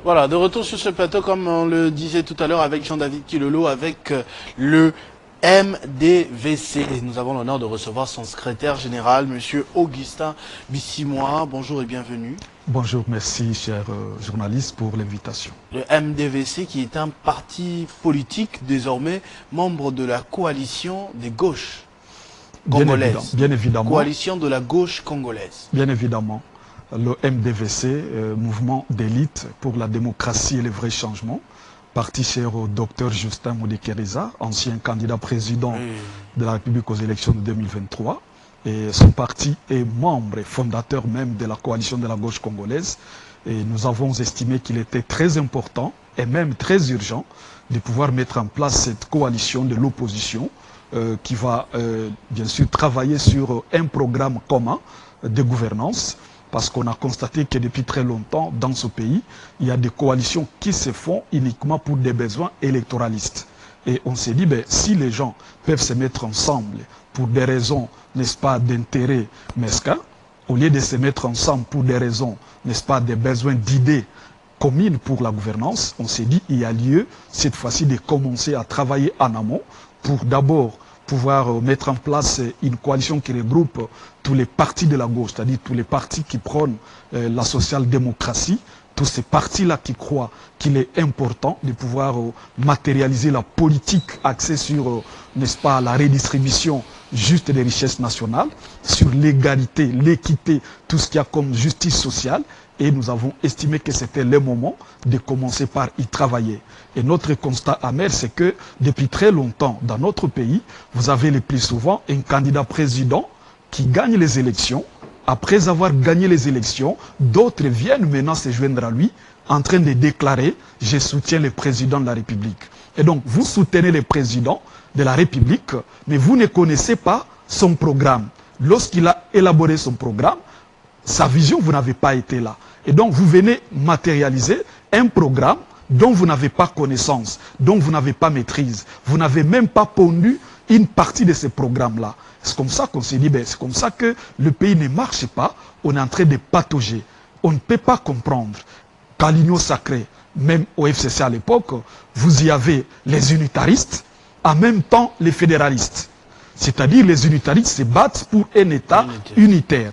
Voilà, de retour sur ce plateau, comme on le disait tout à l'heure, avec Jean-David Kilolo, avec le MDVC. Et nous avons l'honneur de recevoir son secrétaire général, Monsieur Augustin Bissimois. Bonjour et bienvenue. Bonjour, merci, cher journaliste, pour l'invitation. Le MDVC, qui est un parti politique, désormais membre de la coalition des gauches congolaises. Bien évidemment. Coalition de la gauche congolaise. Bien évidemment. Le MDVC, mouvement d'élite pour la démocratie et les vrais changements, parti cher au docteur Justin Moudekereza, ancien candidat président de la République aux élections de 2023. Et son parti est membre et fondateur même de la coalition de la gauche congolaise. Et nous avons estimé qu'il était très important et même très urgent de pouvoir mettre en place cette coalition de l'opposition qui va bien sûr travailler sur un programme commun de gouvernance. Parce qu'on a constaté que depuis très longtemps, dans ce pays, il y a des coalitions qui se font uniquement pour des besoins électoralistes. Et on s'est dit, ben, si les gens peuvent se mettre ensemble pour des raisons, n'est-ce pas, d'intérêt mesquin, au lieu de se mettre ensemble pour des raisons, n'est-ce pas, des besoins d'idées communes pour la gouvernance, on s'est dit, il y a lieu, cette fois-ci, de commencer à travailler en amont pour d'abord pouvoir mettre en place une coalition qui regroupe tous les partis de la gauche, c'est-à-dire tous les partis qui prônent la social-démocratie, tous ces partis-là qui croient qu'il est important de pouvoir matérialiser la politique axée sur, n'est-ce pas, la redistribution juste des richesses nationales, sur l'égalité, l'équité, tout ce qu'il y a comme justice sociale. Et nous avons estimé que c'était le moment de commencer par y travailler. Et notre constat amer, c'est que depuis très longtemps, dans notre pays, vous avez le plus souvent un candidat président qui gagne les élections. Après avoir gagné les élections, d'autres viennent maintenant se joindre à lui en train de déclarer « Je soutiens le président de la République ». Et donc, vous soutenez le président de la République, mais vous ne connaissez pas son programme. Lorsqu'il a élaboré son programme, sa vision, vous n'avez pas été là. Et donc, vous venez matérialiser un programme dont vous n'avez pas connaissance, dont vous n'avez pas maîtrise. Vous n'avez même pas pondu une partie de ce programme-là. C'est comme ça qu'on s'est dit, ben, c'est comme ça que le pays ne marche pas. On est en train de patauger. On ne peut pas comprendre qu'à l'Union sacrée, même au FCC à l'époque, vous y avez les unitaristes, en même temps les fédéralistes. C'est-à-dire les unitaristes se battent pour un État unitaire.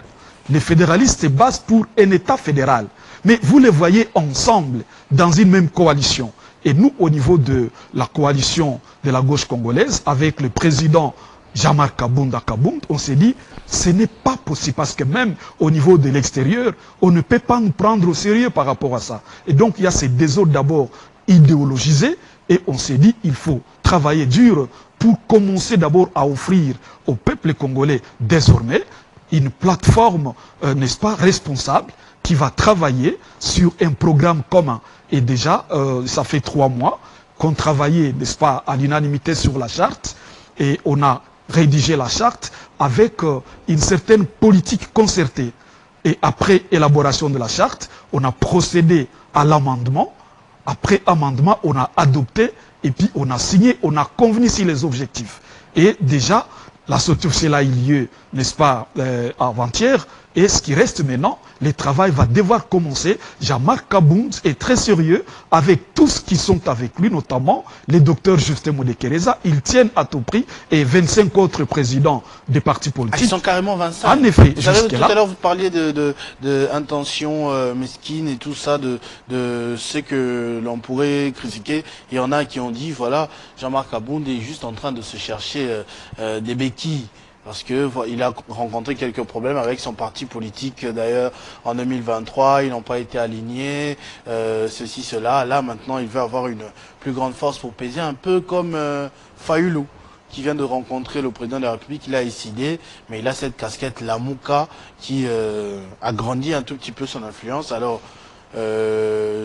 Les fédéralistes se battent pour un État fédéral. Mais vous les voyez ensemble dans une même coalition. Et nous, au niveau de la coalition de la gauche congolaise, avec le président Jean-Marc Kabounda, on s'est dit, ce n'est pas possible. Parce que même au niveau de l'extérieur, on ne peut pas nous prendre au sérieux par rapport à ça. Et donc, il y a ces désordres d'abord idéologisés. Et on s'est dit, il faut travailler dur pour commencer d'abord à offrir au peuple congolais désormais une plateforme, n'est-ce pas, responsable, qui va travailler sur un programme commun. Et déjà, ça fait 3 mois qu'on travaillait, n'est-ce pas, à l'unanimité sur la charte, et on a rédigé la charte avec une certaine politique concertée. Et après élaboration de la charte, on a procédé à l'amendement. Après amendement, on a adopté, et puis on a signé, on a convenu sur les objectifs. Et déjà, la sortie là a eu lieu, n'est-ce pas, avant-hier. Et ce qui reste maintenant, le travail va devoir commencer. Jean-Marc Kabounda est très sérieux avec tous qui sont avec lui, notamment les docteurs Justin Moudekereza. Ils tiennent à tout prix et 25 autres présidents des partis politiques. Ils sont carrément 25. En effet, vous savez, tout à l'heure, vous parliez de intentions mesquines et tout ça, de ce que l'on pourrait critiquer. Il y en a qui ont dit, voilà, Jean-Marc Kabounda est juste en train de se chercher des béquilles. Parce que il a rencontré quelques problèmes avec son parti politique. D'ailleurs, en 2023, ils n'ont pas été alignés, ceci, cela. Là, maintenant, il veut avoir une plus grande force pour peser, un peu comme Fayoulou, qui vient de rencontrer le président de la République. Il a décidé, mais il a cette casquette Lamouka qui agrandit un tout petit peu son influence. Alors,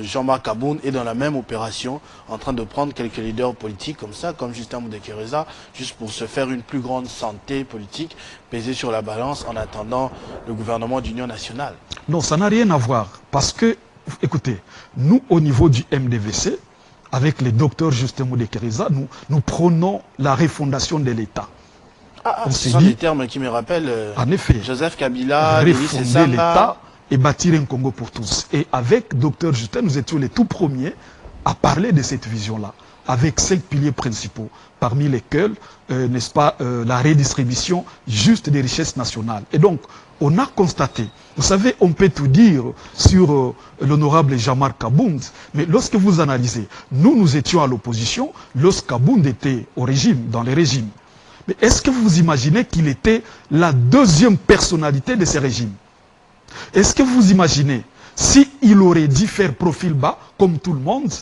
Jean-Marc Kabounda est dans la même opération, en train de prendre quelques leaders politiques comme ça, comme Justin Moudekereza, juste pour se faire une plus grande santé politique, peser sur la balance en attendant le gouvernement d'union nationale. Non, ça n'a rien à voir. Parce que, écoutez, nous, au niveau du MDVC, avec les docteurs Justin Moudekereza, nous prônons la refondation de l'État. Ce sont des termes qui me rappellent en effet, Joseph Kabila, refonder l'État et bâtir un Congo pour tous. Et avec Dr Justin, nous étions les tout premiers à parler de cette vision-là, avec 5 piliers principaux, parmi lesquels, n'est-ce pas, la redistribution juste des richesses nationales. Et donc, on a constaté, vous savez, on peut tout dire sur l'honorable Jean-Marc Abound, mais lorsque vous analysez, nous étions à l'opposition lorsqu'Abound était au régime, dans les régimes. Mais est-ce que vous imaginez qu'il était la deuxième personnalité de ces régimes? Est-ce que vous imaginez, s'il aurait dû faire profil bas, comme tout le monde,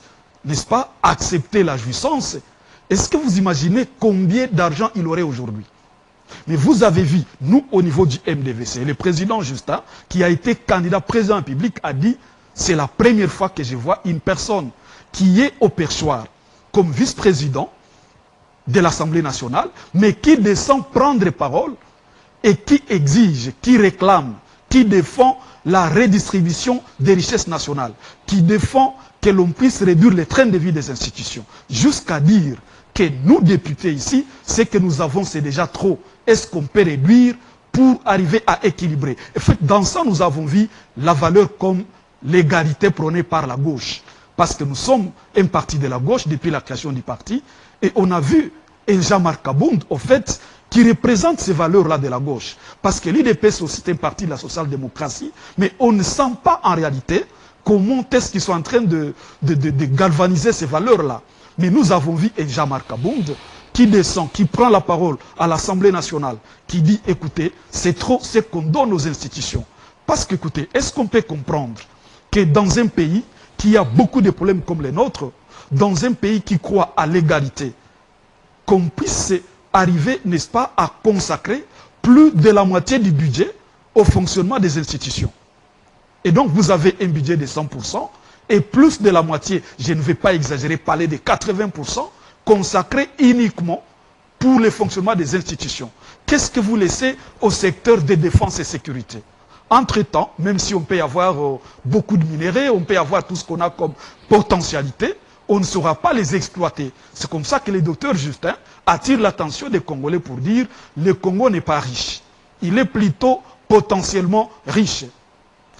n'est-ce pas, accepter la jouissance, est-ce que vous imaginez combien d'argent il aurait aujourd'hui? Mais vous avez vu, nous, au niveau du MDVC, le président Justin, qui a été candidat président public, a dit, c'est la première fois que je vois une personne qui est au perchoir comme vice-président de l'Assemblée nationale, mais qui descend prendre parole et qui exige, qui réclame, qui défend la redistribution des richesses nationales, qui défend que l'on puisse réduire les trains de vie des institutions, jusqu'à dire que nous, députés ici, ce que nous avons, c'est déjà trop. Est-ce qu'on peut réduire pour arriver à équilibrer? En fait, dans ça, nous avons vu la valeur comme l'égalité prônée par la gauche. Parce que nous sommes un parti de la gauche depuis la création du parti, et on a vu Jean-Marc Abound, au fait, qui représente ces valeurs-là de la gauche. Parce que l'UDP, c'est aussi un parti de la social-démocratie, mais on ne sent pas en réalité comment est-ce qu'ils sont en train de galvaniser ces valeurs-là. Mais nous avons vu Jean-Marc Abound qui descend, qui prend la parole à l'Assemblée nationale, qui dit, écoutez, c'est trop ce qu'on donne aux institutions. Parce que, écoutez, est-ce qu'on peut comprendre que dans un pays qui a beaucoup de problèmes comme les nôtres, dans un pays qui croit à l'égalité, qu'on puisse arriver, n'est-ce pas, à consacrer plus de la moitié du budget au fonctionnement des institutions. Et donc, vous avez un budget de 100%, et plus de la moitié, je ne vais pas exagérer, parler de 80%, consacré uniquement pour le fonctionnement des institutions. Qu'est-ce que vous laissez au secteur de défense et sécurité? Entre-temps, même si on peut avoir beaucoup de minéraux, on peut avoir tout ce qu'on a comme potentialité, on ne saura pas les exploiter. C'est comme ça que le docteur Justin attire l'attention des Congolais pour dire le Congo n'est pas riche. Il est plutôt potentiellement riche.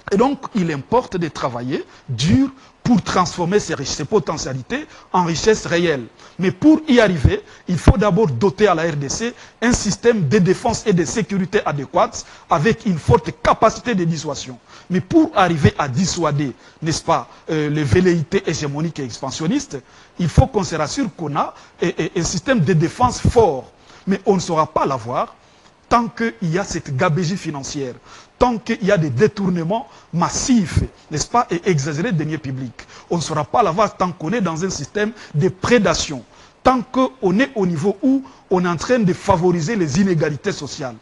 Et donc, il importe de travailler dur pour transformer ces potentialités en richesses réelles. Mais pour y arriver, il faut d'abord doter à la RDC un système de défense et de sécurité adéquate avec une forte capacité de dissuasion. Mais pour arriver à dissuader, n'est-ce pas, les velléités hégémoniques et expansionnistes, il faut qu'on se rassure qu'on a un système de défense fort. Mais on ne saura pas l'avoir tant qu'il y a cette gabegie financière, tant qu'il y a des détournements massifs, n'est-ce pas, et exagérés de deniers publics. On ne saura pas l'avoir tant qu'on est dans un système de prédation, tant qu'on est au niveau où on est en train de favoriser les inégalités sociales.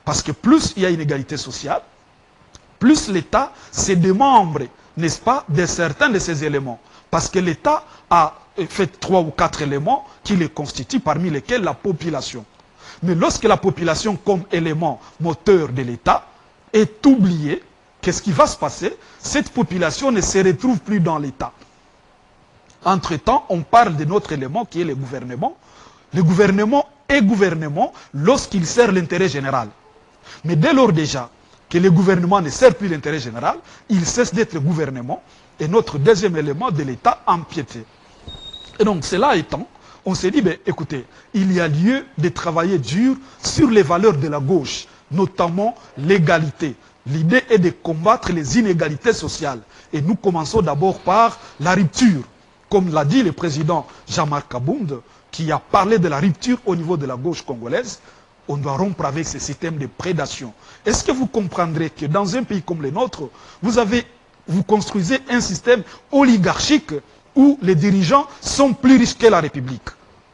Parce que plus il y a inégalité sociale, plus l'État se démembre, n'est-ce pas, de certains de ces éléments. Parce que l'État a fait 3 ou 4 éléments qui les constituent, parmi lesquels la population. Mais lorsque la population, comme élément moteur de l'État, est oubliée, qu'est-ce qui va se passer? Cette population ne se retrouve plus dans l'État. Entre-temps, on parle de notre élément qui est le gouvernement. Le gouvernement est gouvernement lorsqu'il sert l'intérêt général. Mais dès lors déjà que le gouvernement ne sert plus l'intérêt général, il cesse d'être le gouvernement et notre deuxième élément de l'État empiété. Et donc, cela étant, on s'est dit, ben, écoutez, il y a lieu de travailler dur sur les valeurs de la gauche, notamment l'égalité. L'idée est de combattre les inégalités sociales. Et nous commençons d'abord par la rupture. Comme l'a dit le président Jean-Marc Abound, qui a parlé de la rupture au niveau de la gauche congolaise, on doit rompre avec ce système de prédation. Est-ce que vous comprendrez que dans un pays comme le nôtre, vous construisez un système oligarchique où les dirigeants sont plus riches que la République?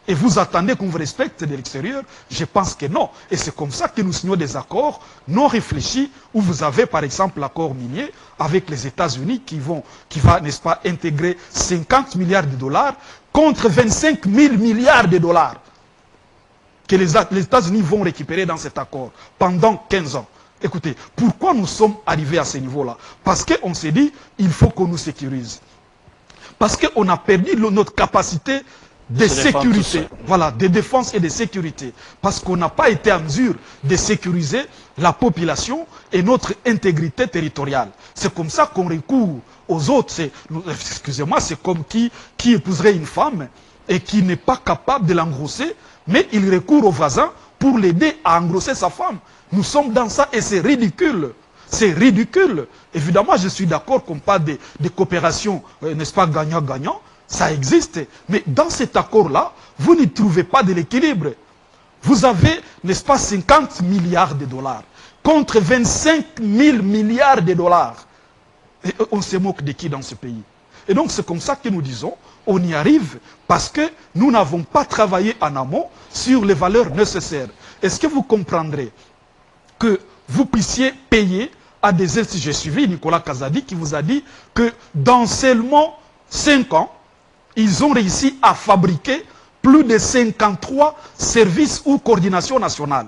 Et vous attendez qu'on vous respecte de l'extérieur? Je pense que non. Et c'est comme ça que nous signons des accords non réfléchis, où vous avez par exemple l'accord minier avec les États-Unis qui va, n'est-ce pas, intégrer 50 milliards de dollars contre 25 000 milliards de dollars que les États-Unis vont récupérer dans cet accord pendant 15 ans. Écoutez, pourquoi nous sommes arrivés à ce niveau-là? Parce qu'on s'est dit, il faut qu'on nous sécurise. Parce qu'on a perdu notre capacité de sécurité, voilà, de défense et de sécurité. Parce qu'on n'a pas été en mesure de sécuriser la population et notre intégrité territoriale. C'est comme ça qu'on recourt aux autres. Excusez-moi, c'est comme qui épouserait une femme et qui n'est pas capable de l'engrosser, mais il recourt au voisin pour l'aider à engrosser sa femme. Nous sommes dans ça et c'est ridicule. C'est ridicule. Évidemment, je suis d'accord qu'on parle de coopération, n'est-ce pas, gagnant-gagnant. Ça existe. Mais dans cet accord-là, vous n'y trouvez pas de l'équilibre. Vous avez, n'est-ce pas, 50 milliards de dollars contre 25 000 milliards de dollars. Et on se moque de qui dans ce pays? Et donc c'est comme ça que nous disons, on y arrive parce que nous n'avons pas travaillé en amont sur les valeurs nécessaires. Est-ce que vous comprendrez que vous puissiez payer à des... J'ai suivi Nicolas Kazadi qui vous a dit que dans seulement 5 ans, ils ont réussi à fabriquer plus de 53 services ou coordinations nationales.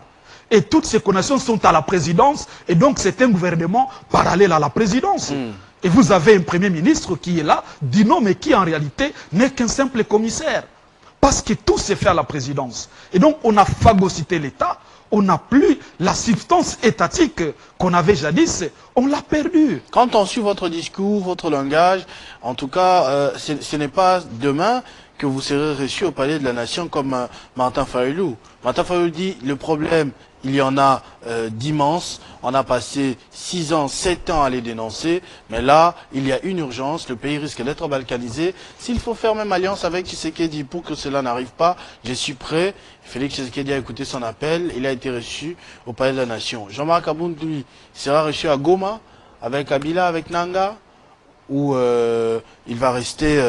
Et toutes ces coordinations sont à la présidence, et donc c'est un gouvernement parallèle à la présidence. Et vous avez un premier ministre qui est là, dit non, mais qui en réalité n'est qu'un simple commissaire. Parce que tout s'est fait à la présidence. Et donc on a phagocyté l'État, on n'a plus la substance étatique qu'on avait jadis, on l'a perdue. Quand on suit votre discours, votre langage, en tout cas, ce n'est pas demain que vous serez reçu au Palais de la Nation comme Martin Fayulu. Martin Fayulu dit, le problème, il y en a d'immenses. On a passé 6 ans, 7 ans à les dénoncer. Mais là, il y a une urgence. Le pays risque d'être balkanisé. S'il faut faire même alliance avec Tshisekedi pour que cela n'arrive pas, je suis prêt. Félix Tshisekedi a écouté son appel. Il a été reçu au Palais de la Nation. Jean-Marc Abound, lui, sera reçu à Goma, avec Kabila, avec Nanga, où il va rester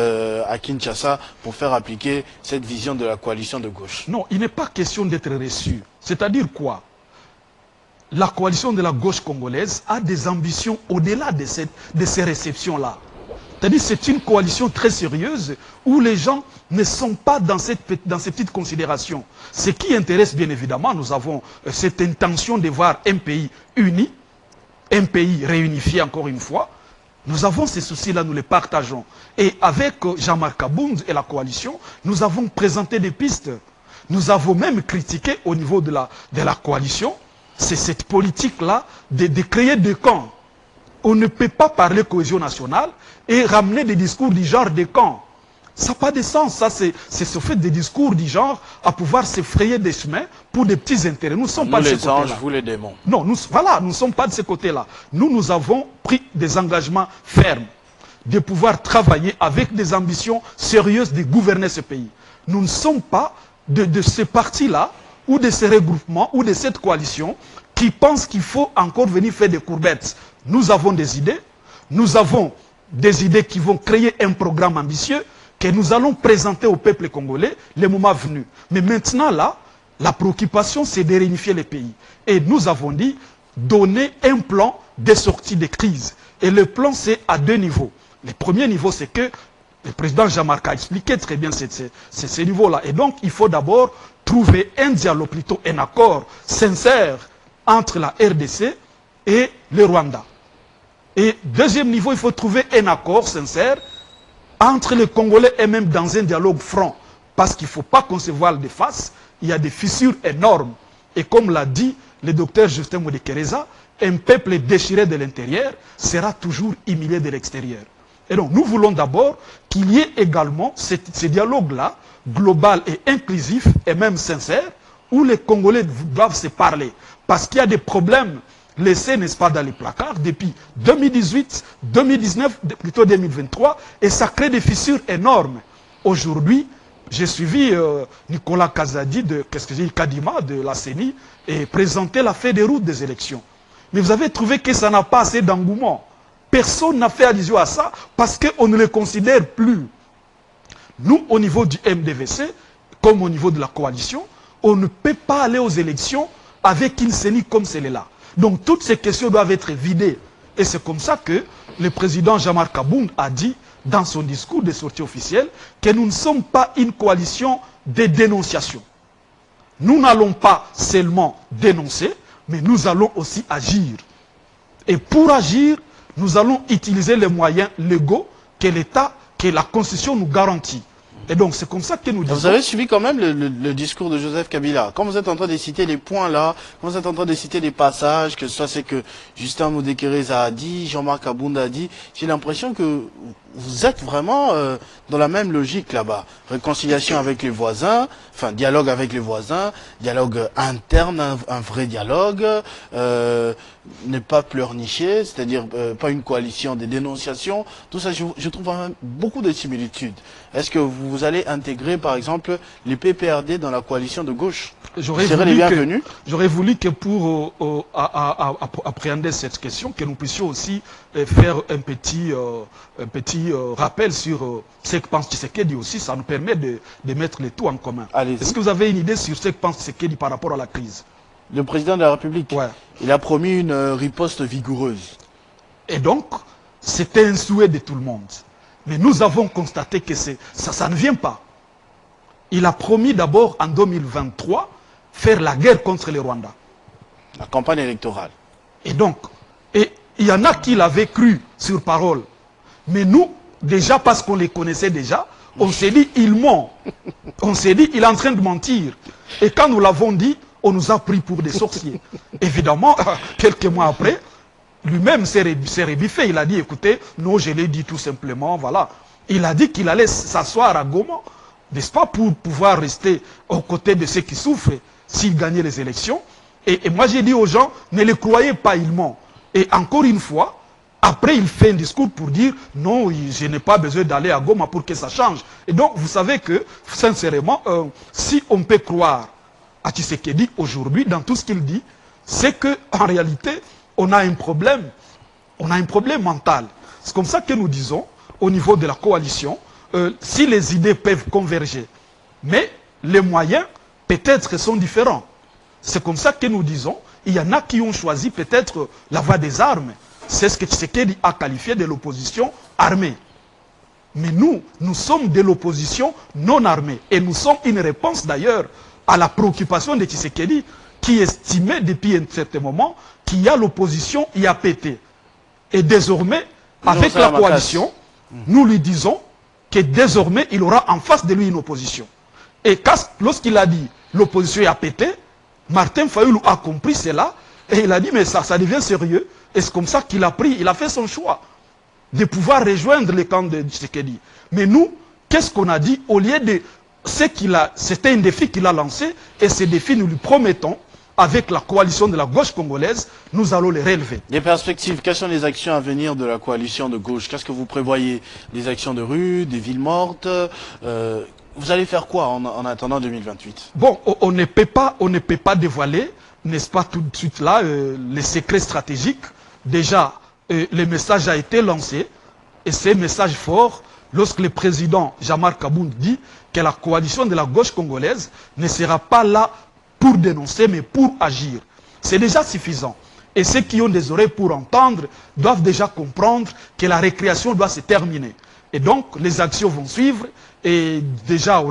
à Kinshasa pour faire appliquer cette vision de la coalition de gauche. Non, il n'est pas question d'être reçu. C'est-à-dire quoi? La coalition de la gauche congolaise a des ambitions au-delà de ces réceptions-là. C'est-à-dire que c'est une coalition très sérieuse où les gens ne sont pas dans ces petites considérations. Ce qui intéresse bien évidemment, nous avons cette intention de voir un pays uni, un pays réunifié encore une fois. Nous avons ces soucis-là, nous les partageons. Et avec Jean-Marc Abound et la coalition, nous avons présenté des pistes. Nous avons même critiqué au niveau de la coalition, c'est cette politique-là de créer des camps. On ne peut pas parler cohésion nationale et ramener des discours du genre des camps. Ça n'a pas de sens. Ça, c'est ce fait des discours du genre à pouvoir se frayer des chemins pour des petits intérêts. Nous ne sommes pas de ce côté-là. Nous les anges, vous les démons. Non, nous ne sommes pas de ce côté-là. Nous avons pris des engagements fermes de pouvoir travailler avec des ambitions sérieuses de gouverner ce pays. Nous ne sommes pas de ces partis-là ou de ces regroupements ou de cette coalition qui pensent qu'il faut encore venir faire des courbettes. Nous avons des idées. Nous avons des idées qui vont créer un programme ambitieux que nous allons présenter au peuple congolais le moment venu. Mais maintenant, là, la préoccupation, c'est de réunifier les pays. Et nous avons dit, donner un plan de sortie de crise. Et le plan, c'est à 2 niveaux. Le premier niveau, c'est que le président Jean-Marc a expliqué très bien ces niveaux-là. Et donc, il faut d'abord trouver un dialogue, plutôt un accord sincère entre la RDC et le Rwanda. Et deuxième niveau, il faut trouver un accord sincère entre les Congolais et même dans un dialogue franc. Parce qu'il ne faut pas qu'on se voile de face. Il y a des fissures énormes. Et comme l'a dit le docteur Justin Modikereza, un peuple déchiré de l'intérieur sera toujours humilié de l'extérieur. Et donc nous voulons d'abord qu'il y ait également ce dialogue-là, global et inclusif et même sincère, où les Congolais doivent se parler. Parce qu'il y a des problèmes laissés, n'est-ce pas, dans les placards depuis 2018, 2019, plutôt 2023, et ça crée des fissures énormes. Aujourd'hui, j'ai suivi Nicolas Kazadi de Kadima de la CENI et présenté la feuille de route des élections. Mais vous avez trouvé que ça n'a pas assez d'engouement. Personne n'a fait allusion à ça parce qu'on ne les considère plus. Nous, au niveau du MDVC, comme au niveau de la coalition, on ne peut pas aller aux élections avec une CENI comme celle-là. Donc toutes ces questions doivent être vidées. Et c'est comme ça que le président Jean-Marc Abound a dit dans son discours de sortie officielle que nous ne sommes pas une coalition de dénonciation. Nous n'allons pas seulement dénoncer, mais nous allons aussi agir. Et pour agir, nous allons utiliser les moyens légaux que l'État, que la Constitution nous garantit. Et donc, c'est comme ça que nous disons... Vous avez suivi quand même le discours de Joseph Kabila. Quand vous êtes en train de citer les points là, quand vous êtes en train de citer les passages, que ça c'est que Justin Moudekereza a dit, Jean-Marc Abounda a dit, j'ai l'impression que vous êtes vraiment dans la même logique là-bas. Réconciliation avec les voisins, enfin dialogue avec les voisins, dialogue interne, un vrai dialogue, ne pas pleurnicher, c'est-à-dire pas une coalition des dénonciations. Tout ça, je trouve vraiment beaucoup de similitudes. Est-ce que vous allez intégrer par exemple les PPRD dans la coalition de gauche? J'aurais voulu que pour appréhender cette question, que nous puissions aussi faire un petit rappel sur ce que pense Tshisekedi aussi. Ça nous permet de mettre les tout en commun. Est-ce que vous avez une idée sur ce que pense Tshisekedi par rapport à la crise? Le président de la République, ouais. Il a promis une riposte vigoureuse. Et donc, c'était un souhait de tout le monde. Mais nous avons constaté que ça ne vient pas. Il a promis d'abord en 2023 faire la guerre contre le Rwanda. La campagne électorale. Et donc, il y en a qui l'avaient cru sur parole. Mais nous, déjà parce qu'on les connaissait déjà, on s'est dit, il ment. On s'est dit, il est en train de mentir. Et quand nous l'avons dit, on nous a pris pour des sorciers. Évidemment, quelques mois après, lui-même s'est rébiffé. Il a dit, écoutez, non, je l'ai dit tout simplement, voilà. Il a dit qu'il allait s'asseoir à Goma, n'est-ce pas, pour pouvoir rester aux côtés de ceux qui souffrent s'il gagnait les élections. Et moi, j'ai dit aux gens, ne les croyez pas, il ment. Et encore une fois, après, il fait un discours pour dire, non, je n'ai pas besoin d'aller à Goma pour que ça change. Et donc, vous savez que, sincèrement, si on peut croire à Tshisekedi aujourd'hui, dans tout ce qu'il dit, c'est qu'en réalité, on a un problème mental. C'est comme ça que nous disons, au niveau de la coalition, si les idées peuvent converger, mais les moyens, peut-être, sont différents. C'est comme ça que nous disons, il y en a qui ont choisi peut-être la voie des armes. C'est ce que Tshisekedi a qualifié de l'opposition armée. Mais nous sommes de l'opposition non armée. Et nous sommes une réponse d'ailleurs à la préoccupation de Tshisekedi, qui estimait depuis un certain moment qu'il y a l'opposition IAPT. Et désormais, avec la coalition, nous lui disons que désormais, il aura en face de lui une opposition. Et lorsqu'il a dit l'opposition IAPT, Martin Fayulu a compris cela, et il a dit, mais ça devient sérieux. Et c'est comme ça qu'il a fait son choix de pouvoir rejoindre le camp de Tshisekedi. Mais nous, qu'est-ce qu'on a dit? Au lieu de c'était un défi qu'il a lancé, et ce défi, nous lui promettons, avec la coalition de la gauche congolaise, nous allons les relever. Des perspectives, quelles sont les actions à venir de la coalition de gauche? Qu'est-ce que vous prévoyez? Des actions de rue, des villes mortes? Vous allez faire quoi en attendant 2028? Bon, on ne peut pas dévoiler, n'est-ce pas, tout de suite là, les secrets stratégiques. Déjà, le message a été lancé, et c'est un message fort lorsque le président Jean-Marc Abounda dit que la coalition de la gauche congolaise ne sera pas là pour dénoncer, mais pour agir. C'est déjà suffisant. Et ceux qui ont des oreilles pour entendre doivent déjà comprendre que la récréation doit se terminer. Et donc, les actions vont suivre. Et déjà,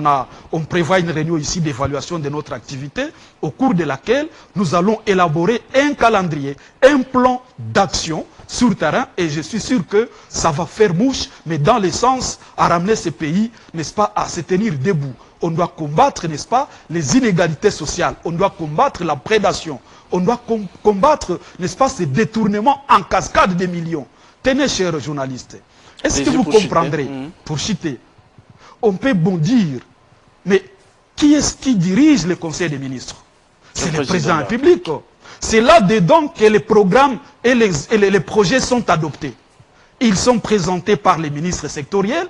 on prévoit une réunion ici d'évaluation de notre activité, au cours de laquelle nous allons élaborer un calendrier, un plan d'action sur le terrain. Et je suis sûr que ça va faire mouche, mais dans le sens à ramener ce pays, n'est-ce pas, à se tenir debout. On doit combattre, n'est-ce pas, les inégalités sociales. On doit combattre la prédation. On doit combattre, n'est-ce pas, ces détournements en cascade des millions. Tenez, chers journalistes, est-ce que vous comprendrez, pour citer, on peut bondir, mais qui est-ce qui dirige le Conseil des ministres? C'est le président de la République. C'est là-dedans que les programmes et les projets sont adoptés. Ils sont présentés par les ministres sectoriels,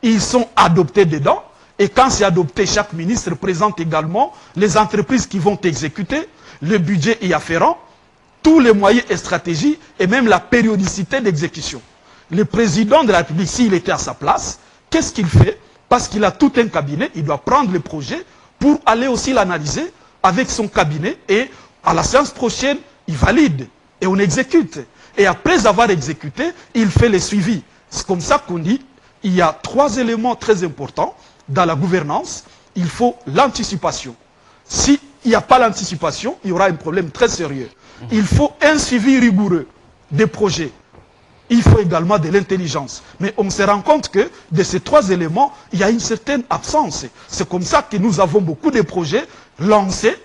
ils sont adoptés dedans, et quand c'est adopté, chaque ministre présente également les entreprises qui vont exécuter, le budget y afférent, tous les moyens et stratégies, et même la périodicité d'exécution. Le président de la République, s'il était à sa place, qu'est-ce qu'il fait? Parce qu'il a tout un cabinet, il doit prendre le projet pour aller aussi l'analyser avec son cabinet, et à la séance prochaine, il valide et on exécute. Et après avoir exécuté, il fait le suivi. C'est comme ça qu'on dit, il y a 3 éléments très importants dans la gouvernance. Il faut l'anticipation. S'il n'y a pas l'anticipation, il y aura un problème très sérieux. Il faut un suivi rigoureux des projets. il faut également de l'intelligence. Mais on se rend compte que de ces 3 éléments, il y a une certaine absence. C'est comme ça que nous avons beaucoup de projets lancés,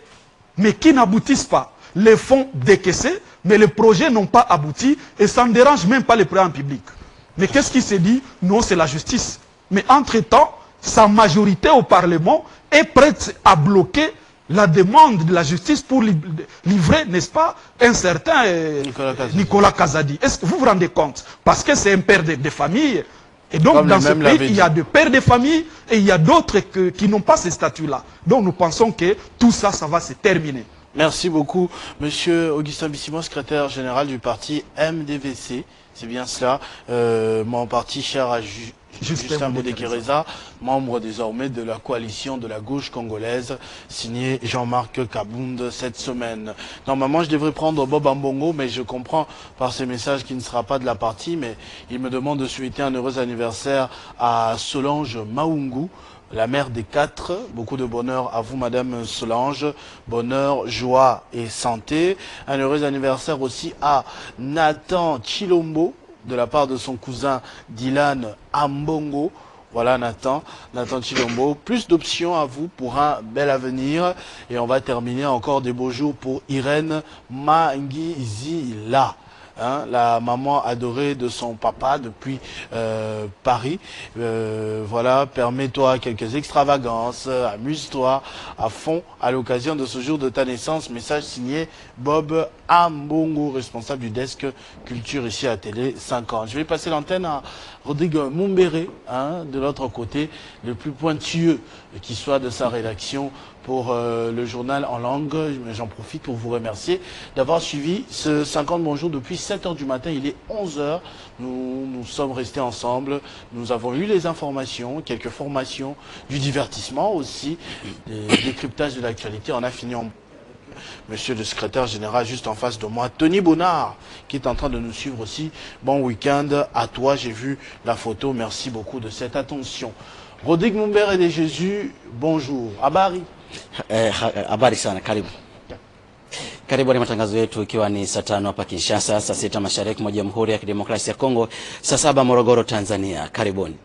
mais qui n'aboutissent pas. Les fonds décaissés, mais les projets n'ont pas abouti et ça ne dérange même pas les présidents publics. Mais qu'est-ce qui se dit? Non, c'est la justice. Mais entre-temps, sa majorité au Parlement est prête à bloquer la demande de la justice pour livrer, n'est-ce pas, un certain Nicolas Kazadi. Est-ce que vous vous rendez compte? Parce que c'est un père de famille. Et donc, comme dans ce pays, il y a des pères de famille et il y a d'autres qui n'ont pas ces statuts-là. Donc, nous pensons que tout ça, ça va se terminer. Merci beaucoup, Monsieur Augustin Bissimo, secrétaire général du parti MDVC. C'est bien cela. Mon parti cher à Justin Moudekereza, membre désormais de la coalition de la gauche congolaise, signé Jean-Marc Kabound cette semaine. Normalement, je devrais prendre Bob Ambongo, mais je comprends par ces messages qu'il ne sera pas de la partie, mais il me demande de souhaiter un heureux anniversaire à Solange Maungu, la mère des 4, beaucoup de bonheur à vous, Madame Solange, bonheur, joie et santé. Un heureux anniversaire aussi à Nathan Chilombo, de la part de son cousin Dylan Ambongo. Voilà Nathan Chilombo. Plus d'options à vous pour un bel avenir. Et on va terminer encore des beaux jours pour Irène Mangizila. Hein, la maman adorée de son papa depuis Paris. Voilà, permets-toi quelques extravagances, amuse-toi à fond à l'occasion de ce jour de ta naissance. Message signé Bob Ambongo, responsable du desk culture ici à Télé 50. Je vais passer l'antenne à Rodrigue Mumbere, hein, de l'autre côté, le plus pointueux qui soit de sa rédaction pour le journal en langue. J'en profite pour vous remercier d'avoir suivi ce 50 bonjour depuis 7 h du matin. Il est 11 h. Nous sommes restés ensemble. Nous avons eu les informations, quelques formations, du divertissement aussi, des décryptages de l'actualité. On a fini en... Monsieur le secrétaire général juste en face de moi, Tony Bonnard, qui est en train de nous suivre aussi. Bon week-end à toi, j'ai vu la photo. Merci beaucoup de cette attention. Rodrigue Mumbere de Jésus, bonjour. Habari. Habari sana, karibu. Karibu ni matangazo yetu ikiwa ni saa 5 hapa Kinshasa, saa 6 mashariki mwa Jamhuri ya Kidemokrasia ya Kongo, saa 7 Morogoro, Tanzania. Karibuni.